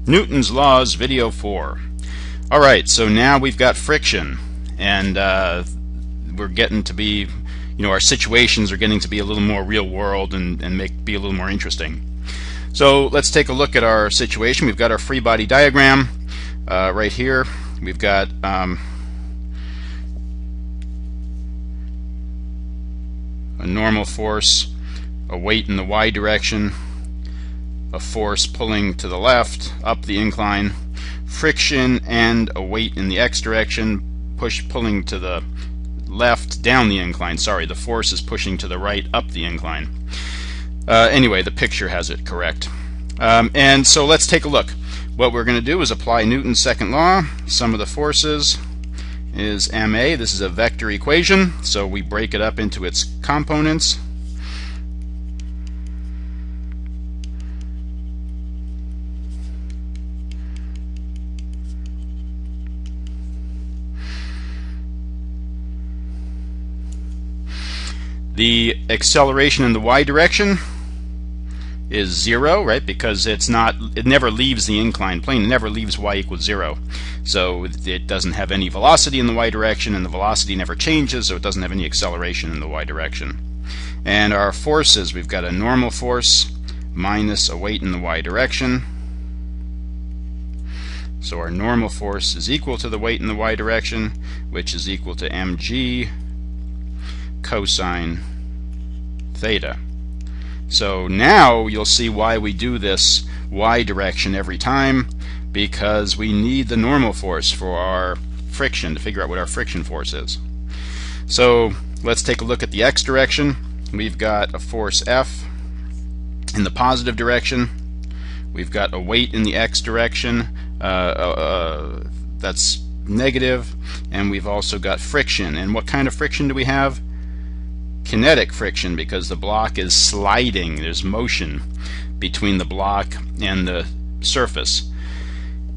Newton's Laws, Video 4. Alright, so now we've got friction, and we're getting to be, our situations are getting to be a little more real world and be a little more interesting. So let's take a look at our situation. We've got our free body diagram right here. We've got a normal force, a weight in the y direction, a force pulling to the left up the incline, friction, and a weight in the x direction pulling to the left down the incline. Sorry, the force is pushing to the right up the incline. Anyway, the picture has it correct. And so let's take a look. What we're going to do is apply Newton's second law. Sum of the forces is ma. This is a vector equation, so we break it up into its components. The acceleration in the y direction is 0, right? Because it never leaves the inclined plane. It never leaves y equals 0. So it doesn't have any velocity in the y direction, and the velocity never changes, so it doesn't have any acceleration in the y direction. And our forces, we've got a normal force minus a weight in the y direction. So our normal force is equal to the weight in the y direction, which is equal to mg cosine theta. So now you'll see why we do this y direction every time, because we need the normal force for our friction to figure out what our friction force is. So let's take a look at the x direction. We've got a force F in the positive direction. We've got a weight in the x direction that's negative, and we've also got friction. And what kind of friction do we have? Kinetic friction, because the block is sliding. There's motion between the block and the surface.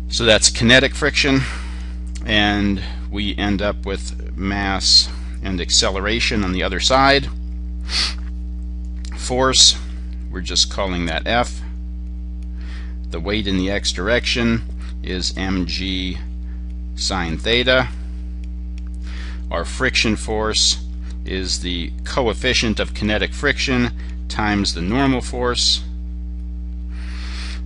So that's kinetic friction, and we end up with mass and acceleration on the other side. Force, we're just calling that F. The weight in the x direction is mg sine theta. Our friction force is the coefficient of kinetic friction times the normal force.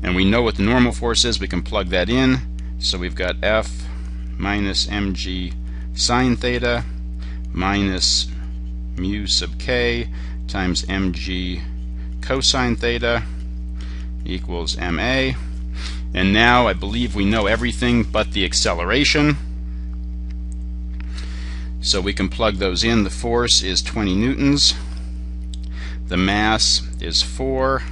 And we know what the normal force is. We can plug that in. So we've got F minus mg sine theta minus mu sub k times mg cosine theta equals ma. And now I believe we know everything but the acceleration. So we can plug those in. The force is 20 newtons. The mass is 4.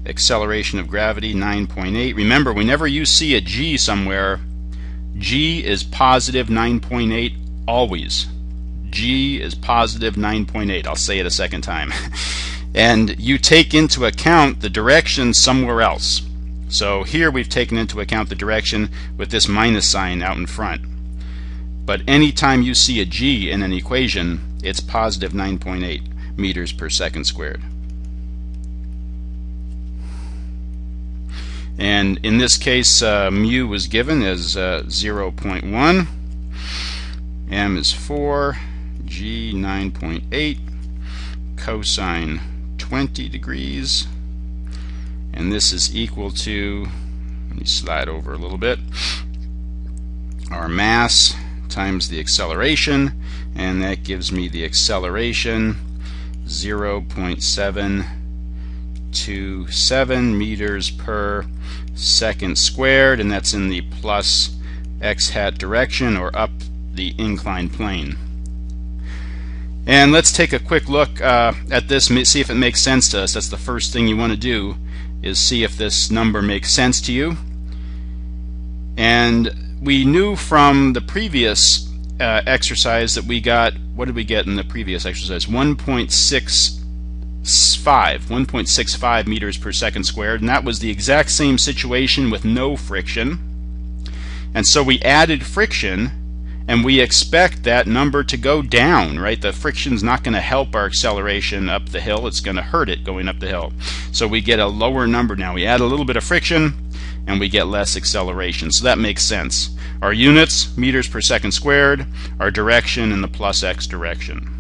Acceleration of gravity 9.8. Remember, whenever you see a g somewhere, g is positive 9.8 always. G is positive 9.8. I'll say it a second time. And you take into account the direction somewhere else. So here we've taken into account the direction with this minus sign out in front. But anytime you see a g in an equation, it's positive 9.8 meters per second squared. And in this case, mu was given as 0.1, m is 4, g 9.8, cosine 20 degrees, and this is equal to, let me slide over a little bit, our mass times the acceleration, and that gives me the acceleration 0.727 meters per second squared, and that's in the plus x hat direction, or up the inclined plane. And let's take a quick look at this, see if it makes sense to us. That's the first thing you want to do, is see if this number makes sense to you. And we knew from the previous exercise that we got, what did we get in the previous exercise? 1.65 meters per second squared, and that was the exact same situation with no friction. And so we added friction, and we expect that number to go down, right? The friction's not going to help our acceleration up the hill. It's going to hurt it going up the hill. So we get a lower number now. We add a little bit of friction, and we get less acceleration. So that makes sense. Our units, meters per second squared, our direction in the plus x direction.